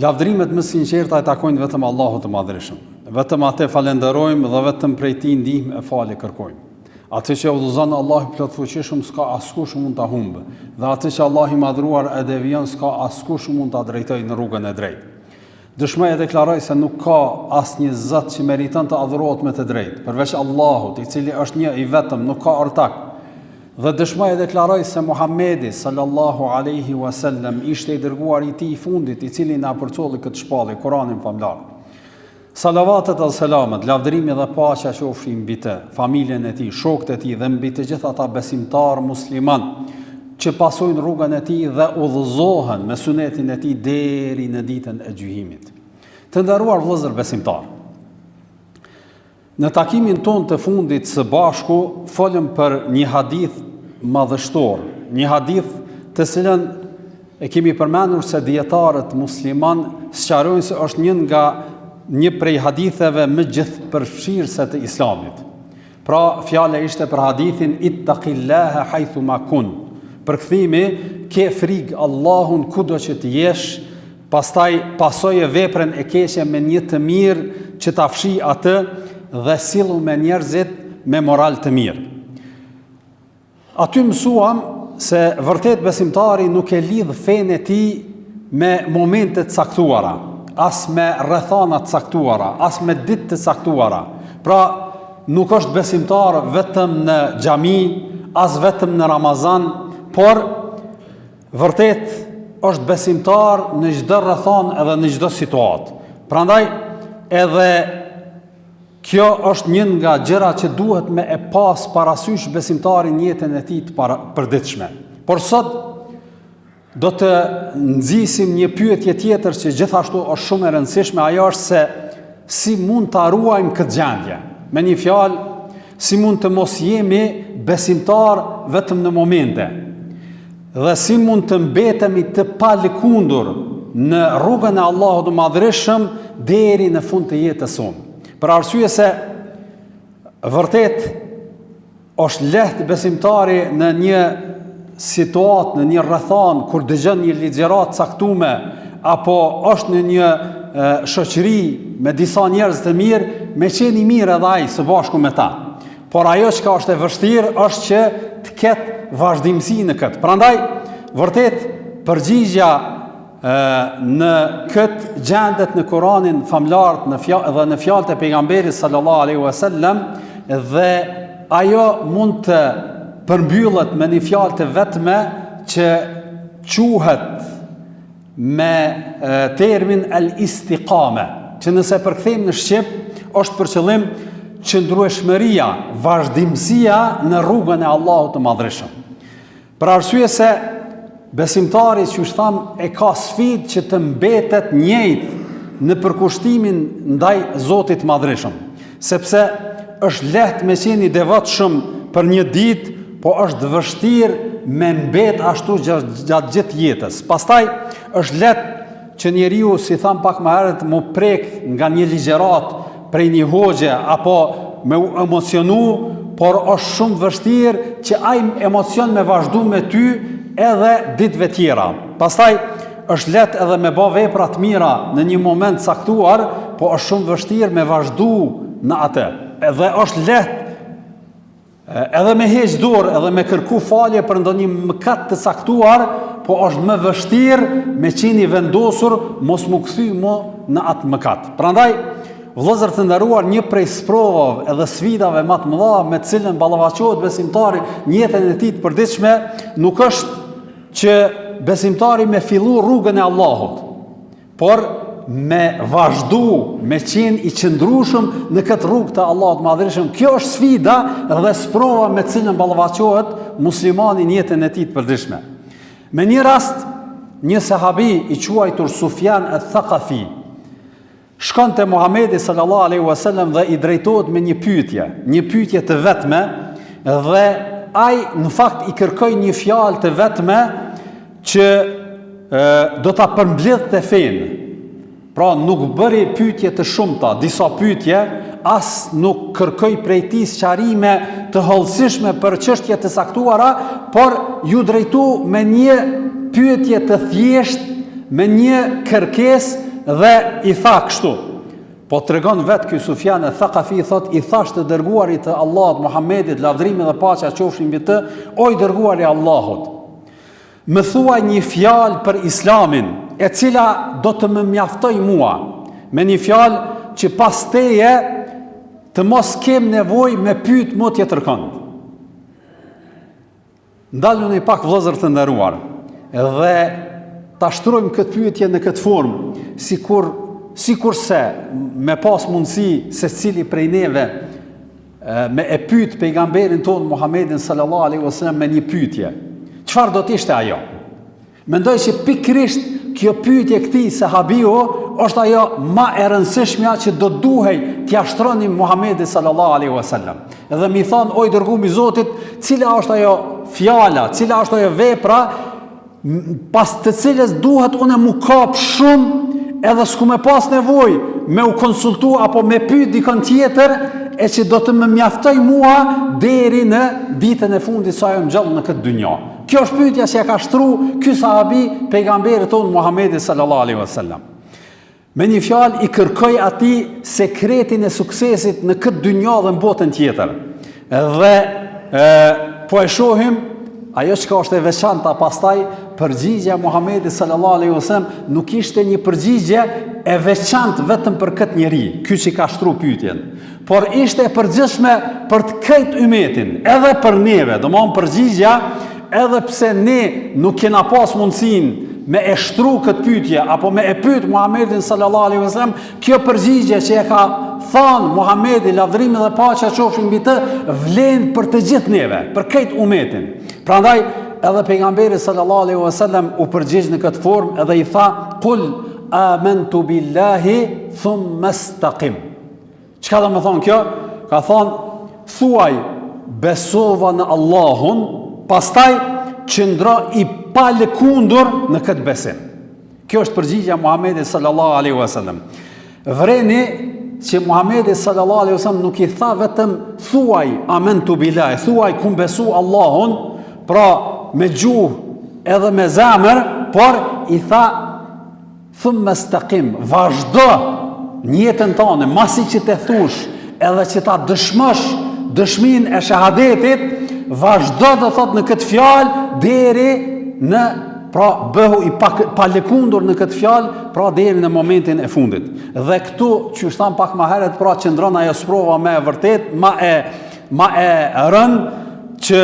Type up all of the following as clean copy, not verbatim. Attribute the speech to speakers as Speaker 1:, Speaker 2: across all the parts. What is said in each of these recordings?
Speaker 1: Lavdrimet më sinqerta e takojnë vetëm Allahut të Madhërisëm. Vetëm atë falenderojmë dhe vetëm prej tij ndihmë e falje kërkojmë. Atë që udhëzon Allahu plotfuqishëm s'ka askush mund ta humbë, dhe atë që Allahu i madhruar e devijon s'ka askush mund ta drejtojë në rrugën e drejtë. Dëshmoj e deklaroj se nuk ka asnjë Zot që meriton të adhurohet me të drejtë, përveç Allahut, i cili është një i vetëm, nuk ka ortak. Dhe dëshmoj e deklaroj se Muhamedi sallallahu alaihi wasallam ishte i dërguar i tij i fundit, i cili na përcolli këtë shpallë, Kur'anin famlar. Salavatet dhe selamet, lavdërimi dhe paqja qofshin mbi të, familjen e tij, shokët e tij dhe mbi të gjithë ata besimtar musliman që pasojnë rrugën e tij dhe udhëzohen me sunetin e tij deri në ditën e gjykimit. Të nderuar vëllezër besimtar, në takimin ton të fundit së bashku folëm për një hadith madhështor, një hadith të cilën e kemi përmendur se dietarët musliman sqarojnë se është një prej haditheve më gjithëpërfshirëse të Islamit. Pra, fjala ishte për hadithin ittaqillaha haythu ma kun. Përkthimi, ke frikë Allahun kudo që të jesh, pastaj pasoje veprën e keqe me një të mirë që ta fshi atë dhe sillu me njerëzit me moral të mirë. Aty mësuam se vërtet besimtari nuk e lidh fenë e tij me momente të caktuara, as me rrethana të caktuara, as me ditë të caktuara. Pra, nuk është besimtar vetëm në xhami, as vetëm në Ramazan, por vërtet është besimtar në çdo rrethanë edhe në çdo situatë. Prandaj edhe kjo është një nga gjërat që duhet me e pas parasysh besimtarin jetën e tij të përditshme. Por sot do të nxisim një pyetje tjetër që gjithashtu është shumë e rëndësishme, ajo është se si mund ta ruajmë këtë gjendje. Me një fjalë, si mund të mos jemi besimtar vetëm në momente, dhe si mund të mbetemi të palëkundur në rrugën e Allahut të Madhërisëm deri në fund të jetës sonë. Për arsye se vërtet është lehtë besimtari në një situatë, në një rrethanë kur dëgjon një ligjërat caktuar apo është në një shoqëri me disa njerëz të mirë, me qenë i mirë edhe ai së bashku me ta. Por ajo që është e vështirë është që të ketë vazhdimsi në këtë. Prandaj, vërtet përgjigja në këtë gjendet në Kur'anin famlar dhe në fjalët e pejgamberit sallallahu alaihi wasallam, dhe ajo mund të përmbyllet me një fjalë të vetme që quhet me termin al-istiqame, që nëse përkthejmë në shqip është për qëllim qëndrueshmëria, vazhdimësia në rrugën e Allahut të Madhërisëm. Për arsye se besimtari, që është thamë, e ka sfidë që të mbetet njëjtë në përkushtimin ndaj Zotit Madhërisëm, sepse është lehtë me qenë i devotshëm për një ditë, po është vështirë me mbet ashtu gjatë gjithë jetës. Pastaj është lehtë që njeriu, si tham pak më herët, mu prek nga një ligjërat prej një hoxhe apo me emocionu, por është shumë vështirë që ai emocion me vazhdu me ty edhe ditëve tjera. Pastaj është lehtë edhe me bë vepra të mira në një moment caktuar, po është shumë vështirë me vazhdu në atë. Edhe është lehtë edhe me heq dorë, edhe me kërku falje për ndonjë mëkat të caktuar, po është më vështirë me qenë i vendosur mos mu kthy më në atë mëkat. Prandaj, vëllezër të nderuar, një prej sprovave edhe sfidave më të mëdha me të cilën ballafaqohet besimtari në jetën e tij të përditshme nuk është që besimtari me fillu rrugën e Allahut, por me vazhdu, me qenë i qëndrueshëm në këtë rrugë të Allahut Madhërisëm. Kjo është sfida dhe sprova me të cilën ballafaqohet muslimani në jetën e tij të përditshme. Me një rast, një sahabi i quajtur Sufjan al-Thaqafi shkon te Muhamedi sallallahu alaihi wasallam dhe i drejtohet me një pyetje të vetme, dhe ai në fakt i kërkoi një fjalë të vetme që do ta përmbledhte fenë. Pra nuk bëri pyetje të shumta, disa pyetje, as nuk kërkoi prej tij sqarime të hollësishme për çështje të saktuara, por ju drejtu me një pyetje të thjeshtë, me një kërkesë dhe i tha kështu. Po tregon vetë ky Sufjan al-Thaqafi, thot, i thash të dërguarit të Allahut Muhammedit, lavdrimi dhe paqja qofshin mbi të, o i dërguari i Allahut, më thuaj një fjalë për Islamin, e cila do të më mjaftoj mua, me një fjalë që pas teje të mos kem nevojë me pyet më tjetër kënd. Ndaluni pak vëllezër të nderuar, dhe ta shtrojmë këtë pyetje në këtë formë, sikurse me pas mundësi se cili prej neve me e pyet pejgamberin tonë Muhammedin sallallahu alaihi wasallam me një pyetje. Çfarë do të ishte ajo? Mendoj që pikërisht kjo pyetje këtij sahabiu është ajo më e rëndësishmja që do duhej t'ia shtroni Muhammedit sallallahu alaihi wasallam. Edhe mi thon, o i dërguar i Zotit, cila është ajo fjala, cila është ajo vepra pas të cilës duhet unë mu kap shumë edhe s'ku me pas nevojë me u konsultu apo me pyet dikon tjetër, e që do të më mjaftoj mua deri në ditën e fundit sa ajo ngjall në këtë dynjë. Kjo është pyetja që ja ka shtru ky sahabi pejgamberit tonë Muhammedit sallallahu alaihi wasallam. Me një fjalë i kërkoi atij sekretin e suksesit në këtë dynjë dhe në botën tjetër. Dhe po e shohim ajo që është e veçanta pastaj, përgjigja Muhammedit sallallahu alaihi wasallam nuk ishte një përgjigje e veçantë vetëm për këtë njeri, ky që ka shtru pyetjen, por ishte e përgjithshme për të krejt ummetin, edhe për neve. Domthon përgjigja, edhe pse ne nuk kena pas mundësinë me e shtru këtë pyetje apo me e pyet Muhammedin sallallahu alaihi wasallam, kjo përgjigje që e ka thënë Muhammedi, lavdrimi dhe paqja qofshin mbi të, vlen për të gjithë neve, për krejt ummetin. Prandaj edhe pejgamberi sallallahu alaihi wasallam u përgjigj në këtë formë edhe i tha, "Qul amantu billahi thumma istaqim." Çka do të thonë kjo? Ka thonë, thuaj besova në Allahun, pastaj qëndro i palëkundur në këtë besim. Kjo është përgjigja Muhammedit sallallahu alaihi wasallam. Vreni që Muhammedi sallallahu alaihi wasallam nuk i tha vetëm thuaj amantu billahi, thuaj kum besu Allahun, pra me gjuhë edhe me zemër, por i tha thumma istaqim, vazhdo në jetën tënde, masi që të thush edhe që ta dëshmosh dëshminë e shahadetit, vazhdo të thot në këtë fjalë deri në, pra bëhu i palëkundur në këtë fjalë, pra deri në momentin e fundit. Dhe këtu që shtam pak më herët, pra qëndron ajo sprova më e vërtet, më e rënd, që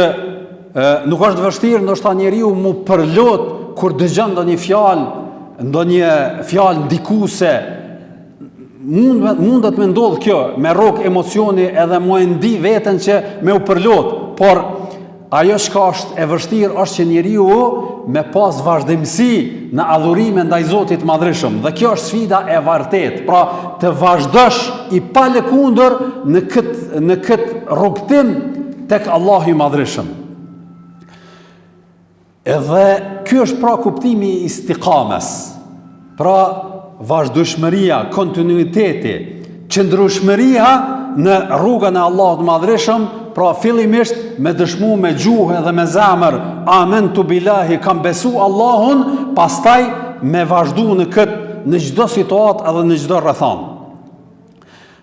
Speaker 1: nuk është vështirë ndoshta njeriu mu përlot kur dëgjon ndonjë fjalë ndikuese. Mundet me ndodh kjo, me rrok emocioni edhe mu e ndi veten që me u përlot, por ajo që është e vështirë është që njeriu me pas vazhdimsi në adhurime ndaj Zotit Madhreshëm. Dhe kjo është sfida e vërtet. Pra të vazhdosh i palëkundur në këtë rrugtim tek Allahu i Madhreshëm. Edhe ky është pra kuptimi i istiqames. Pra vazhdueshmëria, kontinuiteti, qëndrueshmëria në rrugën e Allahut Madhreshëm, pra fillimisht me dëshmu me gjuhë dhe me zemër, amantu billahi, kam besu Allahun, pastaj me vazhdu në çdo situatë edhe në çdo rrethon.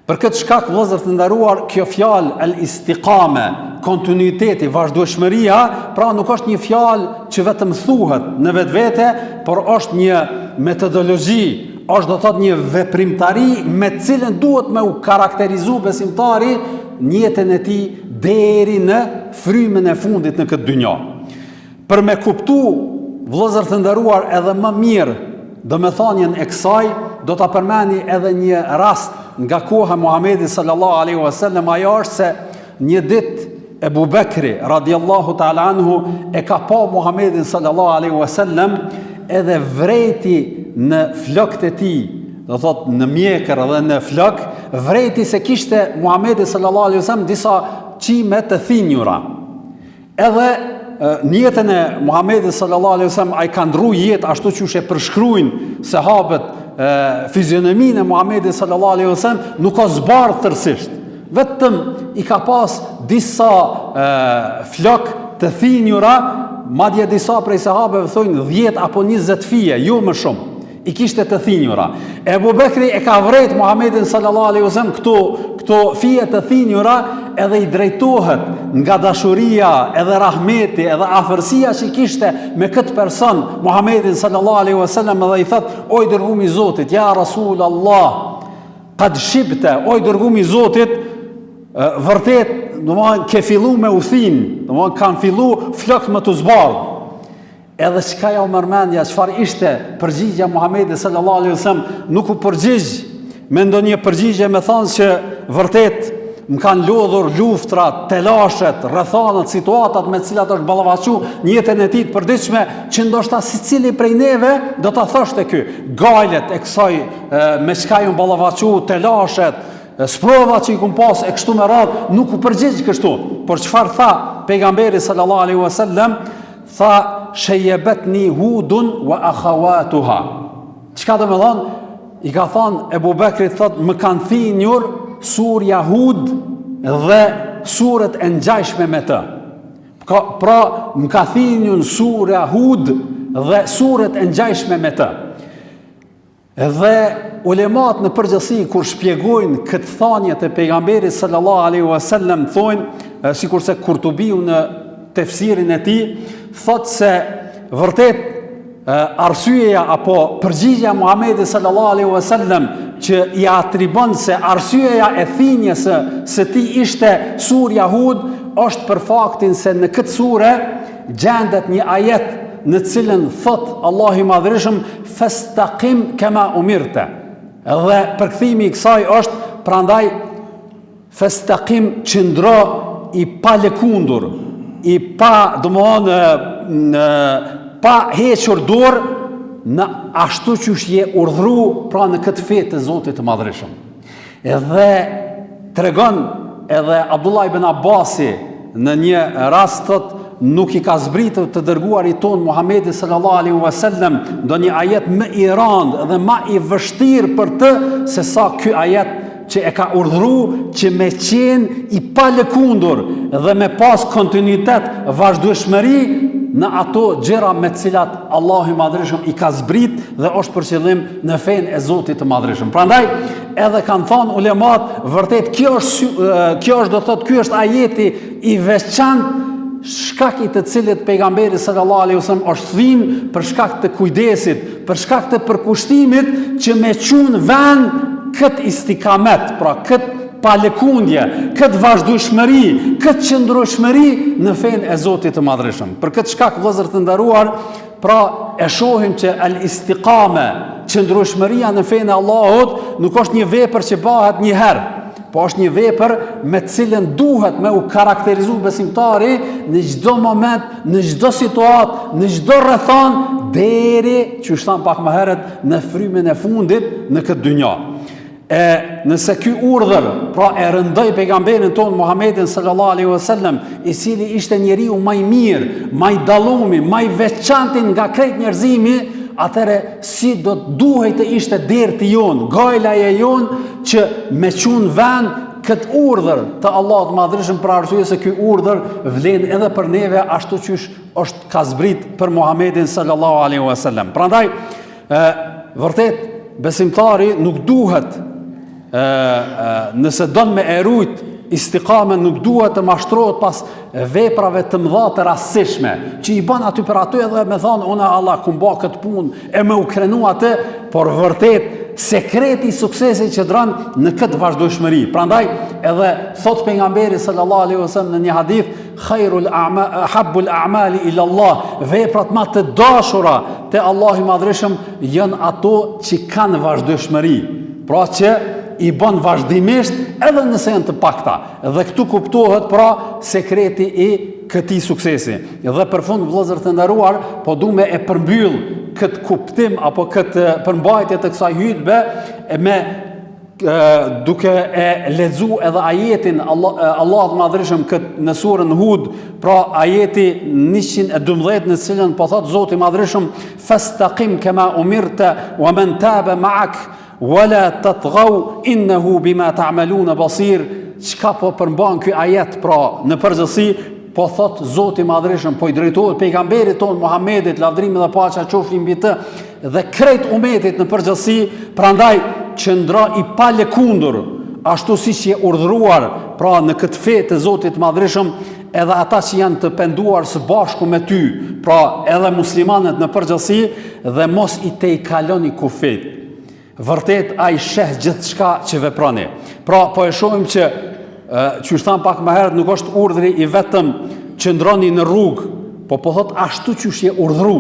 Speaker 1: Për këtë shkak, vëllezër të nderuar, kjo fjalë al-istiqame, kontinuiteti, vazhdueshmëria, pra nuk është një fjalë që vetëm thuhet në vetvete, por është një metodologji, është do të thotë një veprimtari me cilën duhet me u karakterizu besimtari në jetën e tij deri në frymën e fundit në këtë dynjë. Për me kuptu, vëllezër të nderuar, edhe më mirë domethënien e kësaj, do ta përmeni edhe një rast nga koha e Muhamedit sallallahu alaihi wasallam. Ajo është se një ditë Ebu Bekri radiallahu ta'ala anhu e ka pa Muhamedit sallallahu alaihi wasallam, edhe vreti në flokët e tij, do thot në mjekër dhe në flok, vreti se kishte Muhamedi sallallahu alaihi wasallam disa çime të thinjura. Edhe në jetën e Muhamedit sallallahu alaihi wasallam ai ka ndru jetë ashtu siç e përshkruajnë sahabët fizionominë e Muhamedit sallallahu alaihi wasallam, nuk ka zbardh tërësisht. Vetëm i ka pas disa flok të thinjura, madje disa prej sahabëve thonë 10 apo 20 fije, jo më shumë. I kishte të thinjura. Ebu Bekri e ka vrejt Muhammedin sallallahu alaihi wasallam këto fije të thinjura, edhe i drejtohet nga dashuria, edhe rahmeti, edhe afërsia që kishte me këtë person Muhammedin sallallahu alaihi wasallam, edhe i thot: "O i dërguar i Zotit, ja Rasul Allah, qad shibte, o i dërguar i Zotit, vërtet, domethënë ke fillu me uthin, domethënë kanë fillu flokët më të zbardhë." Edhe çka ja u mërmendja, çfarë ishte përgjigja Muhamedit sallallahu alaihi wasallam, nuk u përgjigj me ndonjë përgjigje me thënë që vërtet më kanë lodhur luftrat, telashet, rrethanat, situatat me të cilat është ballavaçu në jetën e tij të përditshme, që ndoshta secili prej neve do ta thoshte ky, gajlet e kësaj me çka ju ballavaçu, telashet, sprova që i kum pas e kështu me radhë, nuk u përgjigj kështu. Por çfarë tha pejgamberi sallallahu alaihi wasallam? Tha: "Shejebetni Hudun wa akhawatuha." Çka do të thonë? I ka thonë Ebu Bekrit, thot, më kanë thinjur surja Hud dhe surët e ngjashme me të. Pra, më ka thinjur surja Hud dhe surët e ngjashme me të. Dhe ulemat në përgjithësi kur shpjegojnë këtë thanje të pejgamberit sallallahu alaihi wasallam, thonë, sikurse Kurtubiu në tefsirin e tij, thot se vërtet arsyeja apo përgjigja Muhamedit sallallahu alaihi wasallam që i atribon se arsyeja e thinjes së tij ishte surja Hud, është për faktin se në këtë sure gjendet një ajet në cilën thot Allahu i Madhërisht: "Fastaqim kama umirta." Dhe përkthimi i kësaj është: prandaj fastaqim, qëndro i pa lëkundur, i pa, pa hequr dorë në ashtu që je urdhru, pra në këtë fetë të Zotit të Madhërisht. Edhe tregon edhe Abdullah ibn Abbasi në një rast, thot, nuk i ka zbritur të dërguarit ton Muhamedit sallallahu alaihi wasallam ndonjë ajet më i rëndë dhe më i vështirë për të se sa ky ajet që e ka urdhru që me qenë i pa lëkundur dhe me pas kontinuitet, vazhdueshmëri në ato gjëra me të cilat Allahu i Madhërisht i ka zbrit dhe është për qëllim në fenë e Zotit të Madhërisht. Prandaj edhe kanë thënë ulemat, vërtet kjo është do thotë ky është ajeti i veçantë, shkak i të cilit pejgamberi sallallahu alaihi wasallam është thënë për shkak të kujdesit, për shkak të përkushtimit që me çun vend këtë istikamet, pra këtë palëkundje, këtë vazhdueshmëri, këtë qëndrueshmëri në fenë e Zotit të Madhërisht. Për këtë shkak, vëllezër të nderuar, pra e shohim që al-istiqame, qëndrueshmëria në fenë e Allahut, nuk është një vepër që bëhet një herë, po është një vepër me cilën duhet me u karakterizu besimtari në çdo moment, në çdo situatë, në çdo rrethon, deri, që thënë pak më herët, në frymën e fundit në këtë dynjë. Nëse ky urdhër, pra e rëndoi pejgamberin ton Muhammedin sallallahu alaihi wasallam, i cili ishte njeriu më i mirë, më i dallumi, më i veçantë nga krejt njerëzimi, atëre si do të duhej të ishte derti jon, gajla e jon që me çun vend këtë urdhër të Allahut të Madhërisht, për arsye se ky urdhër vlen edhe për neve ashtu siç është ka zbrit për Muhammedin sallallahu alaihi wasallam. Prandaj vërtet besimtari nuk duhet, nëse don me erujt istiqamen, nuk duhet të mashtrohet pas veprave të mëdha të rastësishme, që i bën aty për aty edhe me thonë, ona Allah kum bë këtë punë e me u krenu atë, por vërtet sekreti i suksesit që dran në këtë vazhdueshmëri. Prandaj edhe thot pejgamberi sallallahu alaihi wasallam në një hadith: habbul a'mali ila Allah, veprat më të dashura te Allahu i Madhërisht janë ato që kanë vazhdueshmëri, pra që i bën vazhdimisht edhe nëse janë të pakta. Dhe këtu kuptohet pra sekreti i këtij suksesi. Dhe për fund, vëllezër të nderuar, po duam e përmbyll këtë kuptim apo këtë përmbajtje të kësaj hutbe me duke e lexu edhe ajetin Allahu i Madhërisht në surën Hud, pra ajeti 112 në cilën po thot Zoti i Madhërisht: "Fastaqim kama umirta wa man taba ma'ak wala tatghaw innahu bima ta'maluna basir." Çka po përmban ky ajet, pra në përgjithësi po thot Zoti i Madhreshëm, po i drejtohet pejgamberit ton Muhammedit, lavdrimi dhe paqja qofshin mbi të dhe krejt umetit në përgjithësi, prandaj qëndro i palëkundur, ashtu siç je urdhëruar, pra në këtë fe të Zotit të Madhreshëm, edhe ata që janë të penduar së bashku me ty, pra edhe muslimanët në përgjithësi, dhe mos i te i kaloni kufit. Vërtet ai sheh gjithçka që veproni. Pra po e shohim që që thënë pak më herët, nuk është urdhri i vetëm qëndroni në rrugë, po thot ashtu që je urdhëru,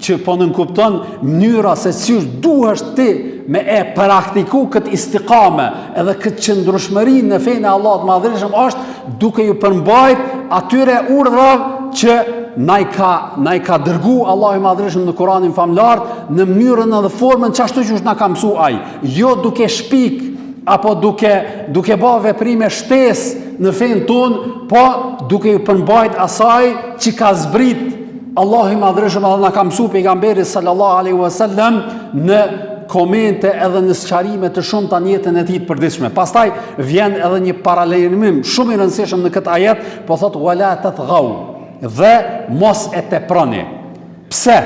Speaker 1: që po nënkupton mënyra se si duhesh ti me e praktiku këtë istiqame edhe këtë qëndrueshmëri në fenë e Allahut të Madhreshëm, është duke ju përmbajt atyre urdhrave që na i ka dërgu Allahu i Madhreshëm në Kur'anin famlar në mënyrën edhe formën çashtu që na ka mësuar ai, jo duke shpik apo duke bë veprime shtesë në fenë tonë, po duke ju përmbajt asaj që ka zbrit Allahu i Madhreshëm edhe na ka mësuar pejgamberi sallallahu alaihi wasallam në komente edhe në sqarime të shumta në jetën e tij të përditshme. Pastaj vjen edhe një paralelim shumë i rëndësishëm në këtë ajet, po thot wala tatghaw, dhe mos e teproni. Pse?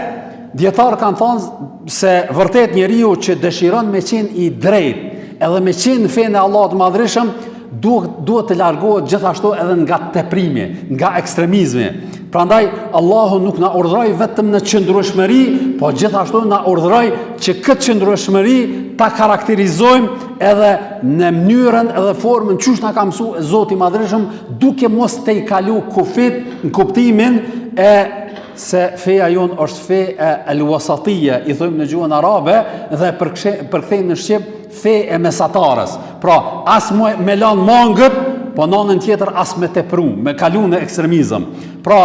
Speaker 1: Dietarë kanë thënë se vërtet njeriu që dëshiron me qenë i drejtë edhe me qenë në fenë e Allahut të Madhreshëm, duhet të largohet gjithashtu edhe nga teprimi, nga ekstremizmi. Prandaj Allahu nuk na urdhëroi vetëm në qëndrueshmëri, po gjithashtu na urdhëroi që këtë qëndrueshmëri ta karakterizojmë edhe në mënyrën edhe formën çush na ka mësuar Zoti i Madhreshëm, duke mos te i kalu kufit në kuptimin e se feja jonë është fe e al-wasatiyya, i thojmë në gjuhën arabe, dhe përkthejmë në shqip fe e mesatarës. Pra, as me lanë mangët, po nënën tjetër as me tepru, me kalu në ekstremizëm. Pra,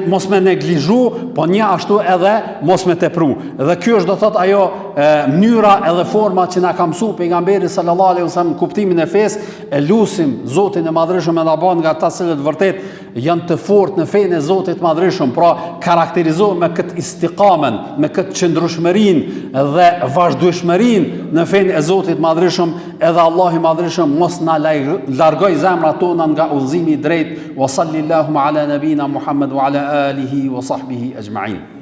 Speaker 1: mos me neglizhu, po një ashtu edhe mos me tepru. Dhe kjo është do thot ajo mënyra edhe forma që na ka mësuar pejgamberi sallallahu alaihi wasallam kuptimin e fesë, e lusim Zotin e Madhreshëm e na bën nga ata që vërtet janë të fortë në fenë e Zotit të Madhreshëm, pra karakterizohen me këtë istiqamen, me këtë qëndrueshmërinë dhe vazhdueshmërinë në fenë e Zotit të Madhreshëm, edhe Allahu i Madhreshëm mos na largoj zemrat tona nga udhëzimi i drejtë. Wa sallallahu ala nabina Muhammad wa ala alihi wa sahbihi ajma'in.